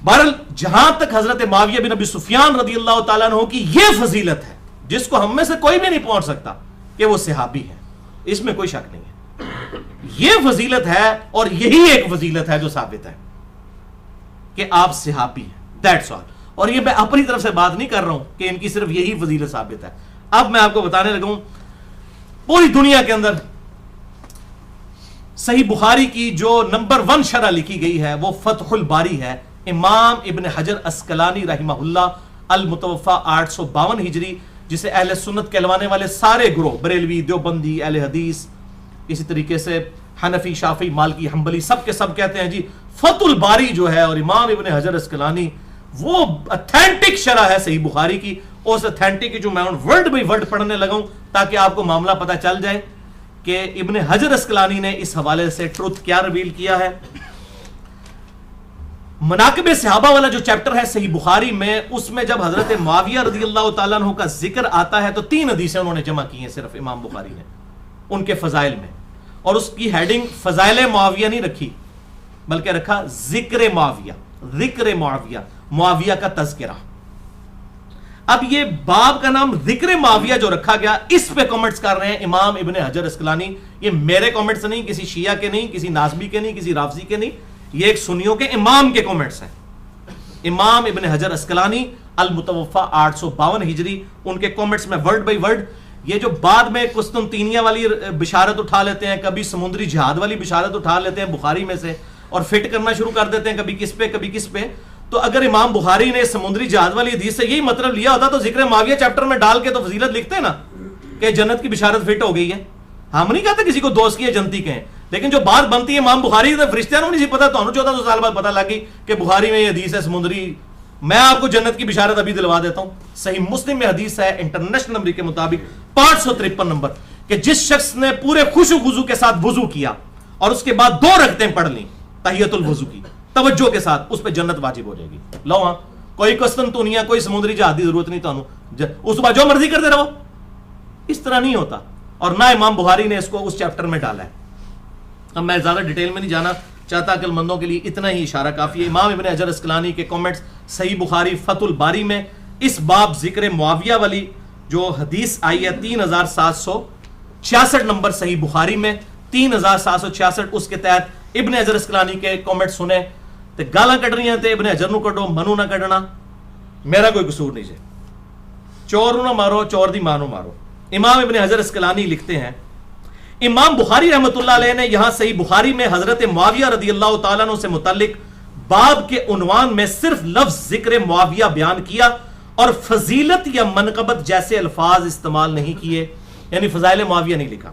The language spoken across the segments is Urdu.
بہرحال جہاں تک حضرت معاویہ بن ابی سفیان رضی اللہ تعالیٰ عنہ کی یہ فضیلت ہے جس کو ہم میں سے کوئی بھی نہیں پہنچ سکتا کہ وہ صحابی ہے، اس میں کوئی شک نہیں ہے، یہ فضیلت ہے اور یہی ایک فضیلت ہے جو ثابت ہے کہ آپ صحابی ہیں، دیٹس آل. اور یہ میں اپنی طرف سے بات نہیں کر رہا ہوں کہ ان کی صرف یہی فضیلت ثابت ہے. اب میں آپ کو بتانے لگا ہوں پوری دنیا کے اندر صحیح بخاری کی جو نمبر 1 شرح لکھی گئی ہے وہ فتح الباری ہے، امام ابن حجر اسقلانی رحمہ اللہ، المتوفا 852 ہجری، جسے اہل سنت کہلوانے والے سارے گروہ، بریلوی، دیوبندی، اہل حدیث، اسی طریقے سے حنفی، شافعی، مالکی، حنبلی، سب کے سب کہتے ہیں جی فتح الباری جو ہے، اور امام ابن حجر اسقلانی وہ اتھینٹک شرح ہے صحیح بخاری کی. اس اتھینٹک کی جو میں ورڈ بائی ورڈ پڑھنے لگا ہوں تاکہ آپ کو معاملہ پتہ چل جائے کہ ابن حجر اسقلانی نے اس حوالے سے ٹروتھ کیا ریویل کیا ہے. مناقب صحابہ والا جو چیپٹر ہے صحیح بخاری میں، اس میں جب حضرت معاویہ رضی اللہ تعالیٰ عنہ کا ذکر آتا ہے تو 3 حدیثیں انہوں نے جمع کی ہیں صرف امام بخاری نے ان کے فضائل میں، اور اس کی ہیڈنگ فضائل معاویہ نہیں رکھی بلکہ رکھا ذکر معاویہ، ذکر معاویہ، معاویہ کا تذکرہ. اب یہ باب کا نام ذکر معاویہ جو رکھا گیا، اس پہ کامنٹس کر رہے ہیں امام ابن حجر اسقلانی. یہ میرے کامنٹس نہیں، کسی شیعہ کے نہیں، کسی ناصبی کے نہیں، کسی رافضی کے نہیں، یہ ایک سنیوں کے امام کے کامنٹس ہیں. امام ابن حجر اسقلانی المتوفا 852 ہجری، ان کے کامنٹس میں ورڈ بائی ورڈ. یہ جو بعد میں قسطنطینیہ والی بشارت اٹھا لیتے ہیں، کبھی سمندری جہاد والی بشارت اٹھا لیتے ہیں بخاری میں سے اور فٹ کرنا شروع کر دیتے ہیں کبھی کس پہ کبھی کس پہ. تو اگر امام بخاری نے سمندری جہاد والی حدیث سے یہی مطلب لیا ہوتا تو ذکر معاویہ چیپٹر میں ڈال کے تو فضیلت لکھتے ہیں نا کہ جنت کی بشارت فٹ ہو گئی ہے. ہم نہیں کہتے کسی کو دوست کی ہے جنتی کہیں، لیکن جو بات بنتی ہے امام بخاری سے فرشتیاں نہیں سی پتا، تو 1400 سال بعد پتا لگی کہ بخاری میں یہ حدیث ہے سمندری. میں آپ کو جنت کی بشارت ابھی دلوا دیتا ہوں. صحیح مسلم میں حدیث ہے انٹرنیشنل نمبر کے مطابق 553 نمبر کہ جس شخص نے پورے خشوع و خضوع کے ساتھ وضو کیا اور اس کے بعد 2 رکعتیں پڑھ لیں تحیۃ الوضو کی توجہ کے ساتھ، اس پہ جنت واجب ہو جائے گی. لو ہاں، کوئی قسطنطنیہ کوئی سمندری جہاد کی ضرورت نہیں تانوں، اس بعد جو مرضی کرتے رہو. اس طرح نہیں ہوتا، اور نہ امام بخاری نے اس کو اس چیپٹر میں ڈالا ہے. اب میں زیادہ ڈیٹیل میں نہیں جانا چاہتا، عقل مندوں کے لیے اتنا ہی اشارہ کافی ہے. امام ابن حجر اسقلانی کے کامنٹس صحیح بخاری فتح الباری میں اس باب ذکر معاویہ والی جو حدیث آئی ہے 3766 نمبر صحیح بخاری میں 3766، اس کے تحت ابن حجر اسقلانی کے کامنٹ سنے تے گالاں کڈ رہی ہیں تے ابن حجر نو کڈو، منو نہ کڈنا، میرا کوئی قصور نہیں جے. چور نہ مارو، چور دی ماں نو مارو. امام ابن حجر اسقلانی لکھتے ہیں امام بخاری رحمۃ اللہ علیہ نے یہاں صحیح بخاری میں حضرت معاویہ رضی اللہ تعالیٰ عنہ سے متعلق باب کے عنوان میں صرف لفظ ذکر معاویہ بیان کیا اور فضیلت یا منقبت جیسے الفاظ استعمال نہیں کیے، یعنی فضائل معاویہ نہیں لکھا،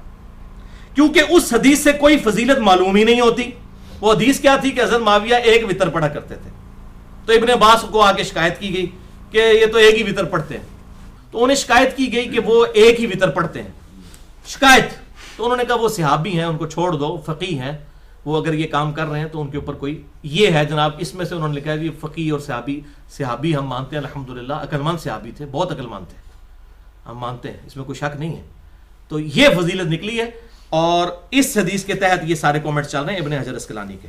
کیونکہ اس حدیث سے کوئی فضیلت معلوم ہی نہیں ہوتی. وہ حدیث کیا تھی کہ حضرت معاویہ ایک وتر پڑھا کرتے تھے. تو ابن عباس کو آ کے شکایت کی گئی کہ یہ تو ایک ہی وتر پڑھتے ہیں. تو انہیں شکایت کی گئی کہ وہ ایک ہی وتر پڑھتے ہیں. شکایت تو انہوں نے کہا وہ صحابی ہیں، ان کو چھوڑ دو، فقیہ ہیں وہ، اگر یہ کام کر رہے ہیں تو ان کے اوپر کوئی یہ ہے جناب. اس میں سے انہوں نے لکھا ہے کہ فقیہ اور صحابی ہم مانتے ہیں الحمدللہ، عقلمند صحابی تھے، بہت عقلمند تھے، ہم مانتے ہیں، اس میں کوئی شک نہیں ہے. تو یہ فضیلت نکلی ہے، اور اس حدیث کے تحت یہ سارے کامنٹس چل رہے ہیں ابن حجر اسقلانی کے.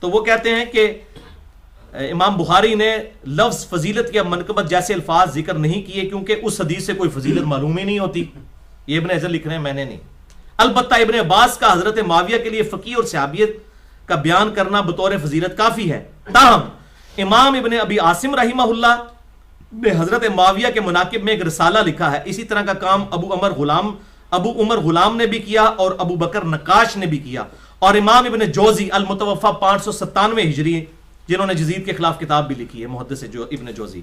تو وہ کہتے ہیں کہ امام بخاری نے لفظ فضیلت یا منقبت جیسے الفاظ ذکر نہیں کیے کیونکہ اس حدیث سے کوئی فضیلت معلوم ہی نہیں ہوتی. یہ ابن حجر لکھ رہے ہیں، میں نے نہیں. البتہ ابن عباس کا حضرت معاویہ کے لیے فقیہ اور صحابیت کا بیان کرنا بطور فضیلت کافی ہے. تاہم امام ابن ابی عاصم رحمہ اللہ نے حضرت معاویہ کے مناقب میں ایک رسالہ لکھا ہے. اسی طرح کا کام ابو عمر غلام نے بھی کیا اور ابو بکر نقاش نے بھی کیا، اور امام ابن جوزی المتوفا 597 ہجری جنہوں نے جزید کے خلاف کتاب بھی لکھی ہے، محدث ابن جوزی،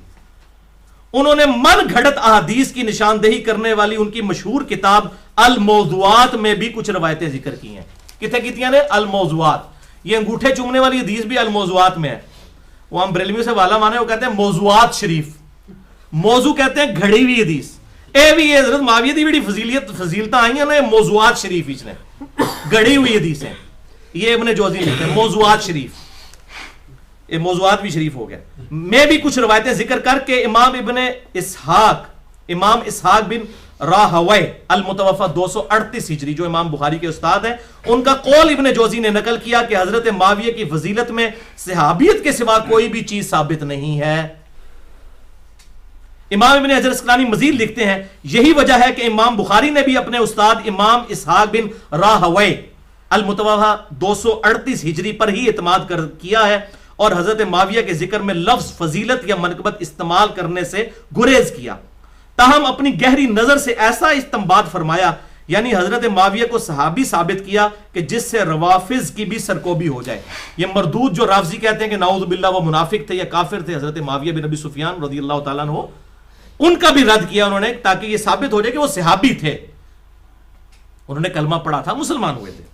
انہوں نے من گھڑت احادیث کی نشاندہی کرنے والی ان کی مشہور کتاب الموضوعات میں بھی کچھ روایتیں ذکر کی ہیں. کتنے کتنیاں نے؟ الموضوعات. یہ انگوٹھے چومنے والی حدیث بھی الموضوعات میں ہے. وہ ہم بریلویوں سے والا مانے، وہ کہتے ہیں موضوعات شریف، موضوع کہتے ہیں گھڑی ہوئی حدیث. اے بھی یہ حضرت معاویہ دی بڑی فضیلتاں آئی ہیں نا، موضوعات شریف اس نے گھڑی ہوئی حدیث ہیں. یہ ابن جوزی لکھتے ہیں موضوعات شریف، یہ موضوعات بھی شریف ہو گیا. میں بھی کچھ روایتیں ذکر کر کے امام اسحاق بن راہوی المتوفا 238 ہجری، جو امام بخاری کے استاد ہیں، ان کا قول ابن جوزی نے نقل کیا کہ حضرت معاویہ کی فضیلت میں صحابیت کے سوا کوئی بھی چیز ثابت نہیں ہے۔ امام ابن حجر اسقلانی مزید لکھتے ہیں یہی وجہ ہے کہ امام بخاری نے بھی اپنے استاد امام اسحاق بن راہوی المتوفا 238 ہجری پر ہی اعتماد کیا ہے، اور حضرت معاویہ کے ذکر میں لفظ فضیلت یا منقبت استعمال کرنے سے گریز کیا، تاہم اپنی گہری نظر سے ایسا استنباط فرمایا، یعنی حضرت معاویہ کو صحابی ثابت کیا کہ جس سے روافض کی بھی سرکوبی ہو جائے۔ یہ مردود جو رافضی کہتے ہیں کہ نعوذ باللہ وہ منافق تھے یا کافر تھے، حضرت معاویہ بن ابی سفیان رضی اللہ تعالیٰ عنہ، ان کا بھی رد کیا انہوں نے، تاکہ یہ ثابت ہو جائے کہ وہ صحابی تھے، انہوں نے کلمہ پڑھا تھا، مسلمان ہوئے تھے۔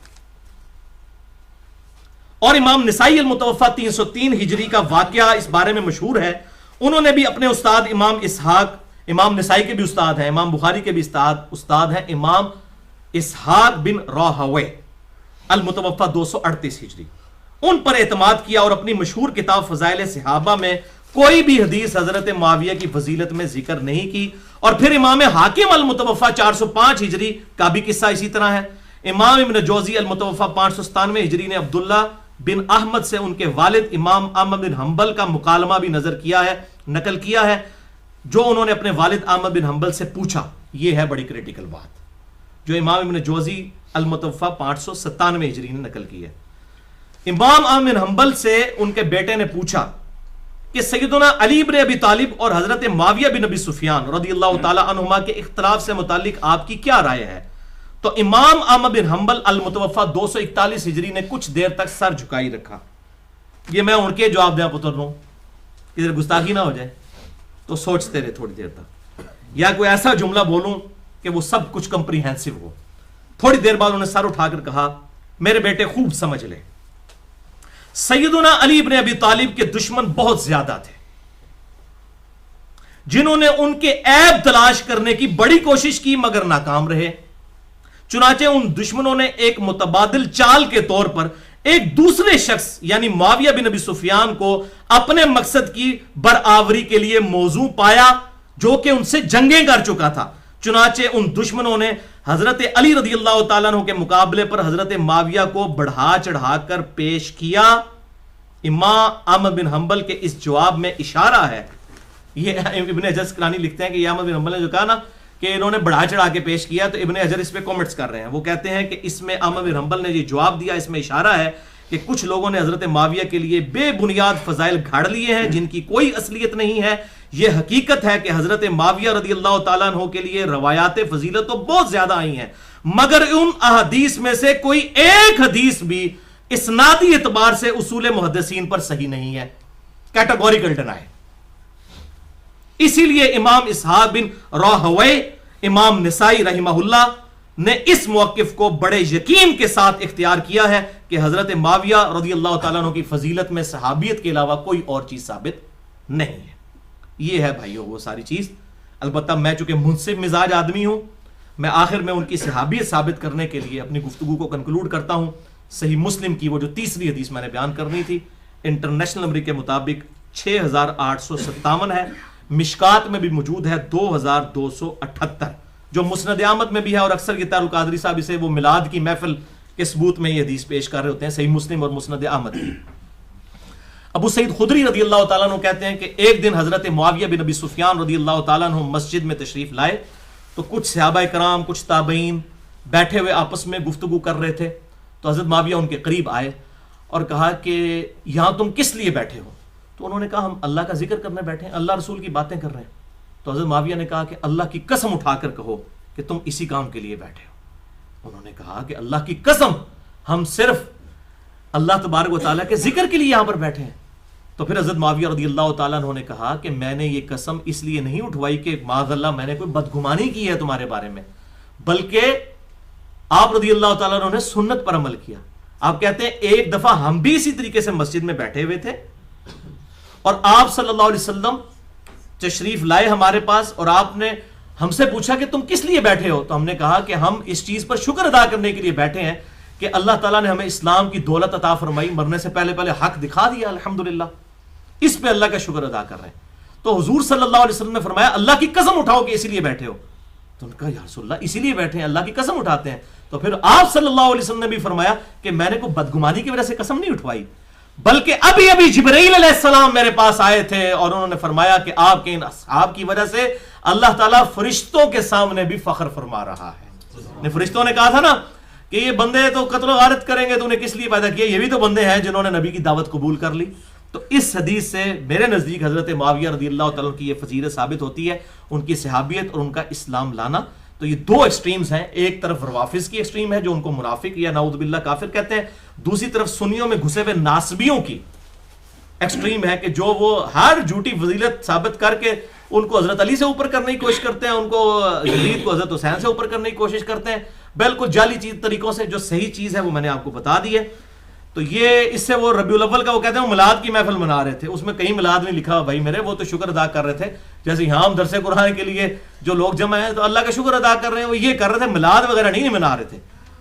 اور امام نسائی المتوفا 303 ہجری کا واقعہ اس بارے میں مشہور ہے، انہوں نے بھی اپنے استاد امام اسحاق، امام نسائی کے بھی استاد ہیں، امام بخاری کے بھی استاد ہیں، امام اسحاق بن راہوی المتوفا 238 ہجری، ان پر اعتماد کیا اور اپنی مشہور کتاب فضائل صحابہ میں کوئی بھی حدیث حضرت معاویہ کی فضیلت میں ذکر نہیں کی۔ اور پھر امام حاکم المتوفا 405 ہجری کا بھی قصہ اسی طرح ہے۔ امام ابن جوزی المتوفا 597 ہجری نے عبداللہ بن احمد سے ان کے والد امام احمد بن حنبل کا مکالمہ بھی نقل کیا ہے، جو انہوں نے اپنے والد احمد بن حنبل سے پوچھا۔ یہ ہے بڑی کریٹیکل بات جو امام ابن جوزی المتوفا 597 ہجری نے نقل کی ہے۔ امام احمد بن حنبل سے ان کے بیٹے نے پوچھا کہ سیدنا علی بن ابی طالب اور حضرت معاویہ بن ابی سفیان رضی اللہ تعالی عنہما کے اختلاف سے متعلق آپ کی کیا رائے ہے؟ تو امام احمد بن حنبل المتوفا 241 ہجری نے کچھ دیر تک سر جھکائی رکھا۔ یہ میں ان کے جواب دیا پتر رہا ہوں، ادھر گستاخی نہ ہو جائے تو سوچتے رہے تھوڑی دیر تک، یا کوئی ایسا جملہ بولوں کہ وہ سب کچھ کمپریہنسو ہو۔ تھوڑی دیر بعد انہوں نے سر اٹھا کر کہا میرے بیٹے خوب سمجھ لے، سیدنا علی بن ابی طالب کے دشمن بہت زیادہ تھے، جنہوں نے ان کے عیب تلاش کرنے کی بڑی کوشش کی مگر ناکام رہے۔ چنانچہ ان دشمنوں نے ایک متبادل چال کے طور پر ایک دوسرے شخص یعنی معاویہ بن ابی سفیان کو اپنے مقصد کی برآوری کے لیے موزوں پایا، جو کہ ان سے جنگیں کر چکا تھا۔ چنانچہ ان دشمنوں نے حضرت علی رضی اللہ تعالیٰ عنہ کے مقابلے پر حضرت معاویہ کو بڑھا چڑھا کر پیش کیا۔ امام احمد بن حنبل کے اس جواب میں اشارہ ہے، یہ ابن حجر اسقلانی لکھتے ہیں کہ یہ احمد بن حنبل نے جو کہا نا کہ انہوں نے بڑھا چڑھا کے پیش کیا، تو ابن حجر اس پہ کومنٹس کر رہے ہیں، وہ کہتے ہیں کہ اس میں احمد بن حنبل نے یہ جواب دیا، اس میں اشارہ ہے کہ کچھ لوگوں نے حضرت معاویہ کے لیے بے بنیاد فضائل گھاڑ لیے ہیں جن کی کوئی اصلیت نہیں ہے۔ یہ حقیقت ہے کہ حضرت معاویہ رضی اللہ تعالیٰ عنہ کے لیے روایات فضیلت تو بہت زیادہ آئی ہیں، مگر ان احادیث میں سے کوئی ایک حدیث بھی اسنادی اعتبار سے اصول محدثین پر صحیح نہیں ہے، کیٹیگوریکل ڈینائی۔ اسی لیے امام اسحاق بن راہوی، امام نسائی رحمہ اللہ نے اس موقف کو بڑے یقین کے ساتھ اختیار کیا ہے کہ حضرت معاویہ رضی اللہ تعالیٰ عنہ کی فضیلت میں صحابیت کے علاوہ کوئی اور چیز ثابت نہیں ہے۔ یہ ہے بھائیو وہ ساری چیز۔ البتہ میں چونکہ منصف مزاج آدمی ہوں، میں آخر میں ان کی صحابیت ثابت کرنے کے لیے اپنی گفتگو کو کنکلوڈ کرتا ہوں۔ صحیح مسلم کی وہ جو تیسری حدیث میں نے بیان کرنی تھی، انٹرنیشنل نمبر کے مطابق 6857 ہے، مشکات میں بھی موجود ہے 2278، جو مسند احمد میں بھی ہے، اور اکثر یہ طاہر القادری صاحب اسے وہ میلاد کی محفل کے ثبوت میں یہ حدیث پیش کر رہے ہوتے ہیں، صحیح مسلم اور مسند احمد کی۔ ابو سعید خدری رضی اللہ تعالیٰ عنہ کہتے ہیں کہ ایک دن حضرت معاویہ بن ابی سفیان رضی اللہ تعالیٰ عنہ مسجد میں تشریف لائے تو کچھ صحابہ کرام، کچھ تابعین بیٹھے ہوئے آپس میں گفتگو کر رہے تھے، تو حضرت معاویہ ان کے قریب آئے اور کہا کہ یہاں تم کس لیے بیٹھے ہو؟ تو انہوں نے کہا ہم اللہ کا ذکر کرنے بیٹھے ہیں، اللہ رسول کی باتیں کر رہے ہیں۔ تو حضرت معاویہ نے کہا کہ اللہ کی قسم اٹھا کر کہو کہ تم اسی کام کے لیے بیٹھے ہو۔ انہوں نے کہا کہ اللہ کی قسم ہم صرف اللہ تبارک و تعالیٰ کے ذکر کے لیے یہاں پر بیٹھے ہیں۔ تو پھر حضرت معاویہ رضی اللہ تعالیٰ عنہ نے کہا کہ میں نے یہ قسم اس لیے نہیں اٹھوائی کہ معاذ اللہ میں نے کوئی بدگمانی کی ہے تمہارے بارے میں، بلکہ آپ رضی اللہ تعالیٰ عنہ نے سنت پر عمل کیا۔ آپ کہتے ہیں ایک دفعہ ہم بھی اسی طریقے سے مسجد میں بیٹھے ہوئے تھے اور آپ صلی اللہ علیہ وسلم تشریف لائے ہمارے پاس، اور آپ نے ہم سے پوچھا کہ تم کس لیے بیٹھے ہو؟ تو ہم نے کہا کہ ہم اس چیز پر شکر ادا کرنے کے لیے بیٹھے ہیں کہ اللہ تعالیٰ نے ہمیں اسلام کی دولت عطا فرمائی، مرنے سے پہلے حق دکھا دیا، الحمدللہ، اس پہ اللہ کا شکر ادا کر رہے ہیں۔ تو حضور صلی اللہ علیہ وسلم نے فرمایا اللہ کی قسم اٹھاؤ کہ اسی لیے بیٹھے ہو۔ تو ان کا یا رسول اللہ اسی لیے بیٹھے ہیں, اللہ کی قسم اٹھاتے ہیں. تو پھر آپ صلی اللہ علیہ وسلم نے بھی فرمایا کہ میں نے کوئی بدگمانی کی وجہ سے قسم نہیں اٹھوائی, بلکہ ابھی ابھی جبرائیل علیہ السلام میرے پاس آئے تھے اور انہوں نے فرمایا کہ آپ کے ان اصحاب کی وجہ سے اللہ تعالیٰ فرشتوں کے سامنے بھی فخر فرما رہا ہے. فرشتوں نے کہا تھا نا کہ یہ بندے تو قتل و غارت کریں گے, تو انہیں کس لیے پیدا کیا, یہ بھی تو بندے ہیں جنہوں نے نبی کی دعوت قبول کر لی. تو اس حدیث سے میرے نزدیک حضرت معاویہ رضی اللہ تعالیٰ کی یہ فضیلت ثابت ہوتی ہے, ان کی صحابیت اور ان کا اسلام لانا. تو یہ دو ایکسٹریمز ہیں, ایک طرف روافظ کی ایکسٹریم ہے جو ان کو منافق یا نعوذ باللہ کافر کہتے ہیں, دوسری طرف سنیوں میں گھسے ہوئے ناسبیوں کی ایکسٹریم ہے کہ جو وہ ہر جھوٹی فضیلت ثابت کر کے ان کو حضرت علی سے اوپر کرنے کی کوشش کرتے ہیں, ان کو یزید کو حضرت حسین سے اوپر کرنے کی کوشش کرتے ہیں, بالکل جعلی طریقوں سے. جو صحیح چیز ہے وہ میں نے آپ کو بتا دی ہے. تو یہ اس سے وہ ربیع الاول کا وہ کہتے ہیں میلاد کی محفل منا رہے تھے, اس میں کہیں میلاد نہیں لکھا بھائی میرے, وہ تو شکر ادا کر رہے تھے جیسے یہاں ہم درس قرآن کے لیے جو لوگ جمع ہیں تو اللہ کا شکر ادا کر رہے ہیں, وہ یہ کر رہے تھے, میلاد وغیرہ نہیں منا رہے تھے.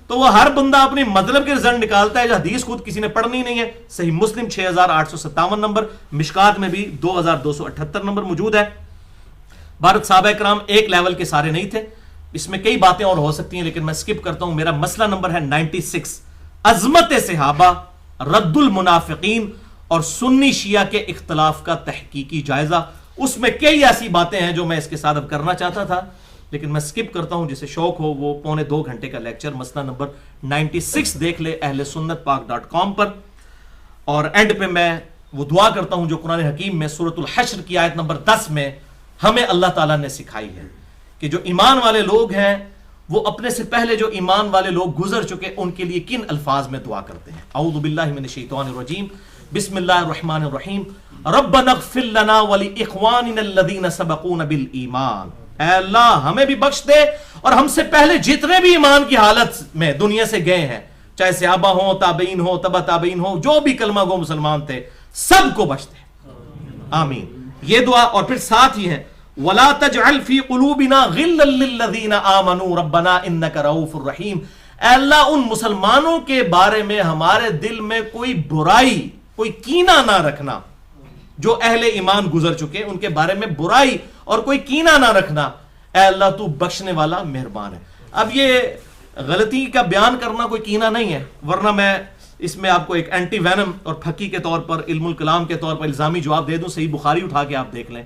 تو وہ ہر بندہ اپنی مطلب کے رزلٹ نکالتا ہے, جو حدیث خود کسی نے پڑھنی نہیں ہے. صحیح مسلم 6857 نمبر, مشکات میں بھی 2278 نمبر موجود ہے. بھارت صحابہ کرام ایک لیول کے سارے نہیں تھے, اس میں کئی باتیں اور ہو سکتی ہیں لیکن میں سکپ کرتا ہوں. میرا مسئلہ نمبر ہے 96, عظمت صحابہ, رد المنافقین اور سنی شیعہ کے اختلاف کا تحقیقی جائزہ. اس میں کئی ایسی باتیں ہیں جو میں اس کے ساتھ اب کرنا چاہتا تھا لیکن میں سکپ کرتا ہوں. جسے شوق ہو وہ 2.25 گھنٹے کا لیکچر مسئلہ نمبر 96 دیکھ لے اہل سنت پاک.com پر. اور اینڈ پہ میں وہ دعا کرتا ہوں جو قرآن حکیم میں سورۃ الحشر کی آیت نمبر 10 میں ہمیں اللہ تعالیٰ نے سکھائی ہے کہ جو ایمان والے لوگ ہیں وہ اپنے سے پہلے جو ایمان والے لوگ گزر چکے ان کے لیے کن الفاظ میں دعا کرتے ہیں. اعوذ باللہ من الشیطان الرجیم, بسم اللہ الرحمن الرحیم, ربنا اغفر لنا ولاخواننا الذین سبقونا بالایمان. اے اللہ ہمیں بھی بخش دے اور ہم سے پہلے جتنے بھی ایمان کی حالت میں دنیا سے گئے ہیں, چاہے صحابہ ہوں, تابعین ہوں, تبع تابعین ہوں, جو بھی کلمہ گو مسلمان تھے, سب کو بخش دے, آمین. یہ دعا. اور پھر ساتھ ہی ہے وَلَا تَجْعَلْ فِي قُلُوبِنَا غِلًّا لِّلَّذِينَ آمَنُوا رَبَّنَا إِنَّكَ رَءُوفٌ رَحِيمٌ. اے اللہ ان مسلمانوں کے بارے میں ہمارے دل میں کوئی برائی, کوئی کینہ نہ رکھنا. جو اہل ایمان گزر چکے ان کے بارے میں برائی اور کوئی کینہ نہ رکھنا. اے اللہ تو بخشنے والا مہربان ہے. اب یہ غلطی کا بیان کرنا کوئی کینہ نہیں ہے, ورنہ میں اس میں آپ کو ایک اینٹی وینم اور پھکی کے طور پر, علم الکلام کے طور پر الزامی جواب دے دوں. صحیح بخاری اٹھا کے آپ دیکھ لیں,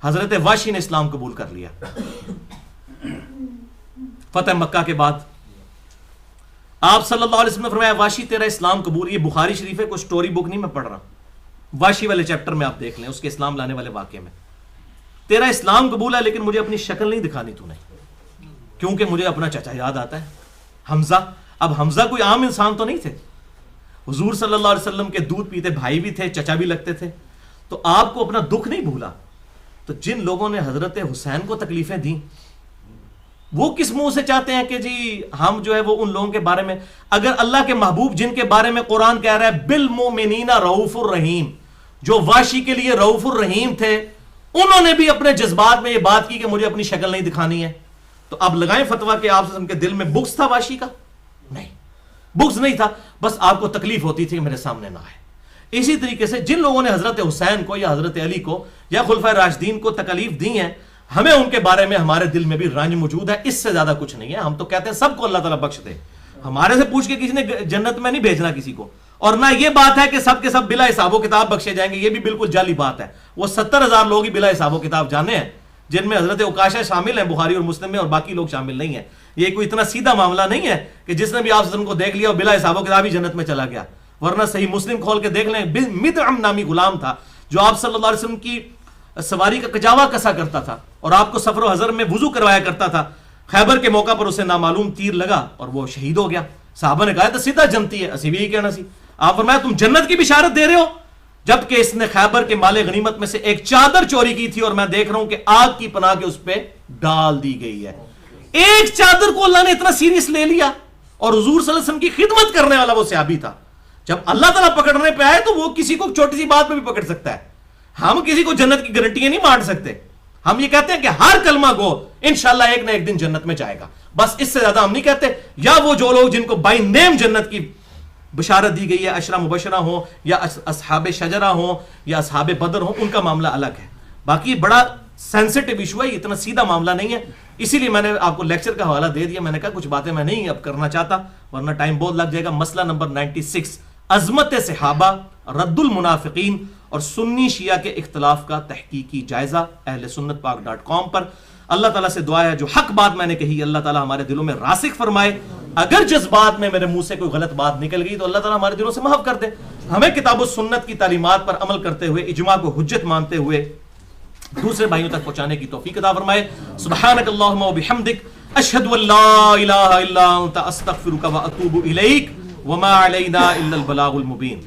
حضرت واشی نے اسلام قبول کر لیا فتح مکہ کے بعد. آپ صلی اللہ علیہ وسلم نے فرمایا واشی تیرا اسلام قبول. یہ بخاری شریف ہے, کوئی سٹوری بک نہیں میں پڑھ رہا, واشی والے چیپٹر میں آپ دیکھ لیں, اس کے اسلام لانے والے واقعے میں. تیرا اسلام قبول ہے لیکن مجھے اپنی شکل نہیں دکھانی تو نہیں, کیونکہ مجھے اپنا چچا یاد آتا ہے حمزہ. اب حمزہ کوئی عام انسان تو نہیں تھے, حضور صلی اللہ علیہ وسلم کے دودھ پیتے بھائی بھی تھے, چچا بھی لگتے تھے. تو آپ کو اپنا دکھ نہیں بھولا. تو جن لوگوں نے حضرت حسین کو تکلیفیں دیں وہ کس منہ سے چاہتے ہیں کہ جی ہم جو ہے وہ ان لوگوں کے بارے میں, اگر اللہ کے محبوب جن کے بارے میں قرآن کہہ رہا ہے بالمؤمنین رؤوف الرحیم, جو واشی کے لیے رؤوف الرحیم تھے, انہوں نے بھی اپنے جذبات میں یہ بات کی کہ مجھے اپنی شکل نہیں دکھانی ہے. تو اب لگائیں فتویٰ کہ آپ کے دل میں بغض تھا واشی کا؟ نہیں, بغض نہیں تھا, بس آپ کو تکلیف ہوتی تھی کہ میرے سامنے نہ آئے. اسی طریقے سے جن لوگوں نے حضرت حسین کو یا حضرت علی کو یا خلفائے راشدین کو تکلیف دی ہیں, ہمیں ان کے بارے میں ہمارے دل میں بھی رنج موجود ہے, اس سے زیادہ کچھ نہیں ہے. ہم تو کہتے ہیں سب کو اللہ تعالیٰ بخش دے, ہمارے سے پوچھ کے کسی نے جنت میں نہیں بھیجنا کسی کو. اور نہ یہ بات ہے کہ سب کے سب بلا حساب و کتاب بخشے جائیں گے, یہ بھی بالکل جعلی بات ہے. وہ 70,000 لوگ ہی بلا حساب و کتاب جانے ہیں, جن میں حضرت عکاشہ شامل ہیں بخاری اور مسلم میں, اور باقی لوگ شامل نہیں ہیں. یہ کوئی اتنا سیدھا معاملہ نہیں ہے کہ جس نے بھی آپ کو دیکھ لیا اور بلا حساب و کتاب ہی جنت میں چلا گیا. ورنہ صحیح مسلم کھول کے دیکھ لیں, مدعم نامی غلام تھا جو آپ صلی اللہ علیہ وسلم کی سواری کا کجاوا کسا کرتا تھا اور آپ کو سفر و حضر میں وضو کروایا کرتا تھا. خیبر کے موقع پر اسے نامعلوم تیر لگا اور وہ شہید ہو گیا. صحابہ نے کہا تو سیدھا جنتی ہے, اسی بھی یہی کہنا سی. آپ فرمایا تم جنت کی بشارت دے رہے ہو, جبکہ اس نے خیبر کے مال غنیمت میں سے ایک چادر چوری کی تھی اور میں دیکھ رہا ہوں کہ آگ کی پناہ کے اس پہ ڈال دی گئی ہے. ایک چادر کو اللہ نے اتنا سیریس لے لیا, اور حضور صلی اللہ علیہ وسلم کی خدمت کرنے والا وہ صحابی تھا. جب اللہ تعالیٰ پکڑنے پہ آئے تو وہ کسی کو چھوٹی سی بات پہ بھی پکڑ سکتا ہے. ہم کسی کو جنت کی گارنٹیاں نہیں مار سکتے. ہم یہ کہتے ہیں کہ ہر کلمہ گو انشاءاللہ ایک نہ ایک دن جنت میں جائے گا, بس اس سے زیادہ ہم نہیں کہتے. یا وہ جو لوگ جن کو بائی نیم جنت کی بشارت دی گئی ہے, عشرہ مبشرہ ہوں یا اصحاب شجرہ ہوں یا اصحاب بدر ہوں, ان کا معاملہ الگ ہے. باقی بڑا سینسٹیو ایشو ہے, اتنا سیدھا معاملہ نہیں ہے. اسی لیے میں نے آپ کو لیکچر کا حوالہ دے دیا. میں نے کہا کچھ باتیں میں نہیں اب کرنا چاہتا ورنہ ٹائم بہت لگ جائے گا. مسئلہ نمبر 96, عظمت صحابہ, رد المنافقین اور سنی شیعہ کے اختلاف کا تحقیقی جائزہ, اہل سنت پاک.com پر. اللہ تعالیٰ سے دعا ہے جو حق بات میں نے کہی اللہ تعالیٰ ہمارے دلوں میں راسخ فرمائے. اگر جذبات میں میرے منہ سے کوئی غلط بات نکل گئی تو اللہ تعالیٰ ہمارے دلوں سے معاف کر دے. ہمیں کتاب و سنت کی تعلیمات پر عمل کرتے ہوئے, اجماع کو حجت مانتے ہوئے دوسرے بھائیوں تک پہنچانے کی توفیق عطا فرمائے. سبحانک اللہم و بحمدک, اشہد ان لا الہ الا انت, استغفرک و اتوب الیک, وما علینا الا البلاغ المبین.